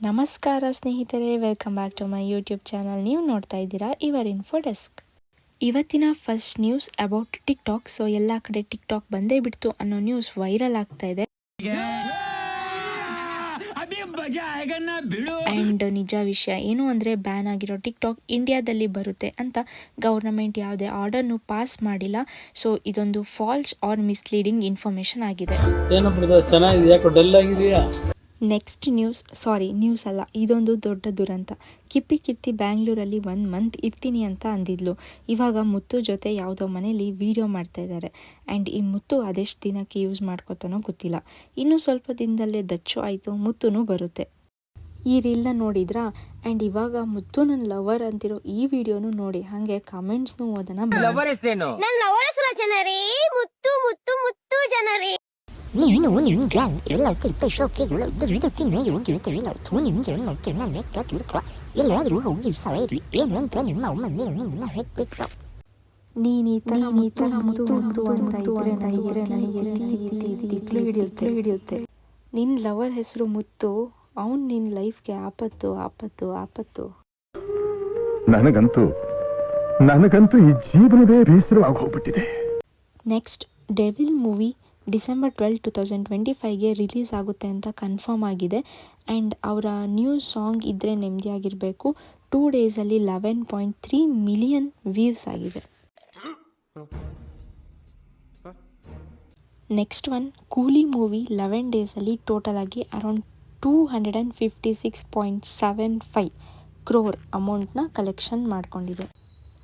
ನಮಸ್ಕಾರ ಸ್ನೇಹಿತರೆ, welcome back to my YouTube channel. ನೀವು ನೋಡ್ತಾ ಇದ್ದೀರಾ ಯುವರ್ ಇನ್ಫೋ ಡೆಸ್ಕ್. ಇವತ್ತಿನ first news about TikTok. So ಎಲ್ಲ ಕಡೆ ಟಿಕ್ಟಾಕ್ ಬಂದೇ ಬಿಡ್ತು ಅನ್ನೋ ನ್ಯೂಸ್ ವೈರಲ್ ಆಗ್ತಾ ಇದೆ. ಆ್ಯಂಡ್ ನಿಜ ವಿಷಯ ಏನು ಅಂದರೆ, ಬ್ಯಾನ್ ಆಗಿರೋ ಟಿಕ್ಟಾಕ್ ಇಂಡಿಯಾದಲ್ಲಿ ಬರುತ್ತೆ ಅಂತ ಗೌರ್ನಮೆಂಟ್ ಯಾವುದೇ ಆರ್ಡರ್ನು ಪಾಸ್ ಮಾಡಿಲ್ಲ. ಸೊ ಇದೊಂದು ಫಾಲ್ಸ್ ಆರ್ ಮಿಸ್ಲೀಡಿಂಗ್ ಇನ್ಫಾರ್ಮೇಷನ್ ಆಗಿದೆ. ನೆಕ್ಸ್ಟ್ ನ್ಯೂಸ್ ಅಲ್ಲ, ಇದೊಂದು ದೊಡ್ಡ ದುರಂತ. ಕೀರ್ತಿ ಬ್ಯಾಂಗ್ಳೂರಲ್ಲಿ 1 ಮಂತ್ ಇರ್ತೀನಿ ಅಂತ ಅಂದಿದ್ಲು. ಇವಾಗ ಮುತ್ತು ಜೊತೆ ಯಾವುದೋ ಮನೇಲಿ ವಿಡಿಯೋ ಮಾಡ್ತಾ ಇದ್ದಾರೆ. ಆ್ಯಂಡ್ ಈ ಮುತ್ತು ಅದೆಷ್ಟು ದಿನಕ್ಕೆ ಯೂಸ್ ಮಾಡ್ಕೋತಾನೋ ಗೊತ್ತಿಲ್ಲ. ಇನ್ನು ಸ್ವಲ್ಪ ದಿನದಲ್ಲೇ ದಚ್ಚು ಆಯಿತು, ಮುತ್ತುನೂ ಬರುತ್ತೆ. ಈ ರೀಲ್ನ ನೋಡಿದ್ರಾ? ಆ್ಯಂಡ್ ಇವಾಗ ಮುತ್ತು ನನ್ನ ಲವರ್ ಅಂತಿರೋ ಈ ವಿಡಿಯೋನು ನೋಡಿ, ಹಾಗೆ ಕಮೆಂಟ್ಸ್ನು ಓದೋಣ. ನೀನು ನಿನ್ನ ಗ್ಯಾಂಗ್ ಎಲ್ಲ ತಿಳ್ಪೆ ಶೋಕಿಗಳು ದುಡಿದುತ್ತಿನ ಯೋಗಿರುತ್ತವೆ ನಾವು ನಿಮ್ಮ ಜೀವನ ನೋಡ್ತೀವಿ ನಾನು ತಿಳ್ಕೊ ಎಲ್ಲಾದರೂ ಹೋಗಿ ಸಾಯಿರಿ ಏನಂತ ನಿಮ್ಮ ಅಮ್ಮಂದಿ ನಿಮ್ಮನ್ನ ಹೆಕ್ಬಿಟ್ರು. ನೀನು ಈ ಥರ ಮುತ್ತು ಅಂತ ಇದ್ರೆ ನನಗೆ ಹಿಡಿಯುತ್ತೆ. ನಿನ್ನ ಲವರ್ ಹೆಸರು ಮುತ್ತು, ಅವನು ನಿನ್ನ ಲೈಫ್ಗೆ ಆಪತ್ತು. ನನಗಂತೂ ಈ ಜೀವನವೇ ಬೇಸರವಾಗಿ ಹೋಗ್ಬಿಟ್ಟಿದೆ. ನೆಕ್ಸ್ಟ್, ಡೆವಿಲ್ ಮೂವಿ ಡಿಸೆಂಬರ್ 12, 2025ಗೆ ರಿಲೀಸ್ ಆಗುತ್ತೆ ಅಂತ ಕನ್ಫರ್ಮ್ ಆಗಿದೆ. ಆ್ಯಂಡ್ ಅವರ ನ್ಯೂ ಸಾಂಗ್ ಇದ್ದರೆ ನೆಮ್ಮದಿಯಾಗಿರಬೇಕು. 2 ಡೇಸಲ್ಲಿ 11.3 ಮಿಲಿಯನ್ ವ್ಯೂಸ್ ಆಗಿದೆ. ನೆಕ್ಸ್ಟ್ ಒನ್, ಕೂಲಿ ಮೂವಿ 11 ಡೇಸಲ್ಲಿ ಟೋಟಲ್ ಆಗಿ ಅರೌಂಡ್ 256.75 ಕ್ರೋರ್ ಅಮೌಂಟ್ನ ಕಲೆಕ್ಷನ್ ಮಾಡಿಕೊಂಡಿದೆ.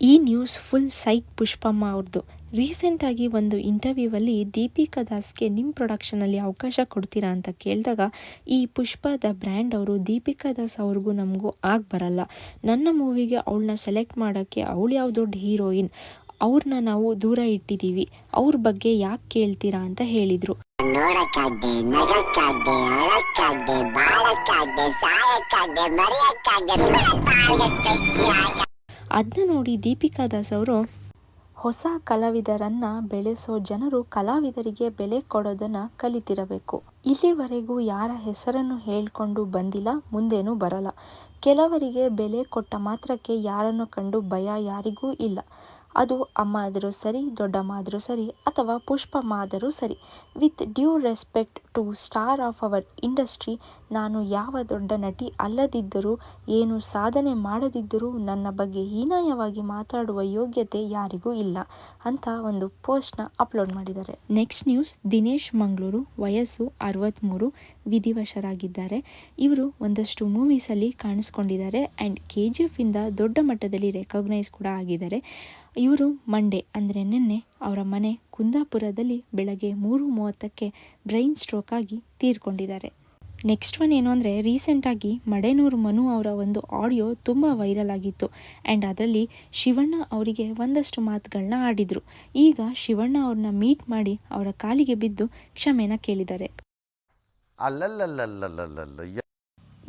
ಈ ನ್ಯೂಸ್ ಫುಲ್ ಸೈಕ್ ಪುಷ್ಪಮ್ಮ ಅವ್ರದ್ದು. ರೀಸೆಂಟಾಗಿ ಒಂದು ಇಂಟರ್ವ್ಯೂವಲ್ಲಿ ದೀಪಿಕಾ ದಾಸ್ಗೆ ನಿಮ್ಮ ಪ್ರೊಡಕ್ಷನಲ್ಲಿ ಅವಕಾಶ ಕೊಡ್ತೀರಾ ಅಂತ ಕೇಳಿದಾಗ, ಈ ಪುಷ್ಪದ ಬ್ರ್ಯಾಂಡ್ ಅವರು ದೀಪಿಕಾ ದಾಸ್ ಅವ್ರಿಗೂ ನಮಗೂ ಬರಲ್ಲ, ನನ್ನ ಮೂವಿಗೆ ಅವಳನ್ನ ಸೆಲೆಕ್ಟ್ ಮಾಡೋಕ್ಕೆ ಅವಳು ಯಾವ ದೊಡ್ಡ ಹೀರೋಯಿನ್, ಅವ್ರನ್ನ ನಾವು ದೂರ ಇಟ್ಟಿದ್ದೀವಿ, ಅವ್ರ ಬಗ್ಗೆ ಯಾಕೆ ಕೇಳ್ತೀರಾ ಅಂತ ಹೇಳಿದರು. ಅದನ್ನ ನೋಡಿ ದೀಪಿಕಾ ದಾಸ್ ಅವರು, ಹೊಸ ಕಲಾವಿದರನ್ನು ಬೆಳೆಸೋ ಜನರು ಕಲಾವಿದರಿಗೆ ಬೆಲೆ ಕೊಡೋದನ್ನು ಕಲಿತಿರಬೇಕು. ಇಲ್ಲಿವರೆಗೂ ಯಾರ ಹೆಸರನ್ನು ಹೇಳ್ಕೊಂಡು ಬಂದಿಲ್ಲ, ಮುಂದೇನೂ ಬರಲ್ಲ. ಕೆಲವರಿಗೆ ಬೆಲೆ ಕೊಟ್ಟ ಮಾತ್ರಕ್ಕೆ ಯಾರನ್ನು ಕಂಡು ಭಯ ಯಾರಿಗೂ ಇಲ್ಲ. ಅದು ಅಮ್ಮ ಆದರೂ ಸರಿ, ದೊಡ್ಡಮ್ಮ ಆದರೂ ಸರಿ, ಅಥವಾ ಪುಷ್ಪಮ್ಮ ಆದರೂ ಸರಿ. With due respect to star of our industry, ನಾನು ಯಾವ ದೊಡ್ಡ ನಟಿ ಅಲ್ಲದಿದ್ದರೂ, ಏನು ಸಾಧನೆ ಮಾಡದಿದ್ದರೂ ನನ್ನ ಬಗ್ಗೆ ಹೀನಾಯವಾಗಿ ಮಾತಾಡುವ ಯೋಗ್ಯತೆ ಯಾರಿಗೂ ಇಲ್ಲ ಅಂತ ಒಂದು ಪೋಸ್ಟ್ನ ಅಪ್ಲೋಡ್ ಮಾಡಿದ್ದಾರೆ. ನೆಕ್ಸ್ಟ್ ನ್ಯೂಸ್, ದಿನೇಶ್ ಮಂಗಳೂರು, ವಯಸ್ಸು 63, ವಿಧಿವಶರಾಗಿದ್ದಾರೆ. ಇವರು ಒಂದಷ್ಟು ಮೂವೀಸಲ್ಲಿ ಕಾಣಿಸ್ಕೊಂಡಿದ್ದಾರೆ. ಆ್ಯಂಡ್ KGF ಇಂದ ದೊಡ್ಡ ಮಟ್ಟದಲ್ಲಿ ರೆಕಗ್ನೈಸ್ ಕೂಡ ಆಗಿದ್ದಾರೆ. ಇವರು ಮಂಡೇ ಅಂದರೆ ನಿನ್ನೆ ಅವರ ಮನೆ ಕುಂದಾಪುರದಲ್ಲಿ ಬೆಳಗ್ಗೆ 3:30ಕ್ಕೆ ಬ್ರೈನ್ ಸ್ಟ್ರೋಕ್ ಆಗಿ ತೀರ್ಕೊಂಡಿದ್ದಾರೆ. ನೆಕ್ಸ್ಟ್ ಒನ್ ಏನು ಅಂದರೆ, ರೀಸೆಂಟಾಗಿ ಮಡೆನೂರು ಮನು ಅವರ ಒಂದು ಆಡಿಯೋ ತುಂಬ ವೈರಲ್ ಆಗಿತ್ತು. ಆ್ಯಂಡ್ ಅದರಲ್ಲಿ ಶಿವಣ್ಣ ಅವರಿಗೆ ಒಂದಷ್ಟು ಮಾತುಗಳನ್ನ ಆಡಿದರು. ಈಗ ಶಿವಣ್ಣ ಅವ್ರನ್ನ ಮೀಟ್ ಮಾಡಿ ಅವರ ಕಾಲಿಗೆ ಬಿದ್ದು ಕ್ಷಮೆನ ಕೇಳಿದ್ದಾರೆ.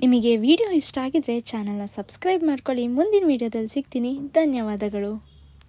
ನಿಮಗೆ ವಿಡಿಯೋ ಇಷ್ಟ ಆಗಿದ್ರೆ ಚಾನಲ್ನ ಸಬ್ಸ್ಕ್ರೈಬ್ ಮಾಡ್ಕೊಳ್ಳಿ. ಮುಂದಿನ ವಿಡಿಯೋದಲ್ಲಿ ಸಿಗ್ತೀನಿ. ಧನ್ಯವಾದಗಳು.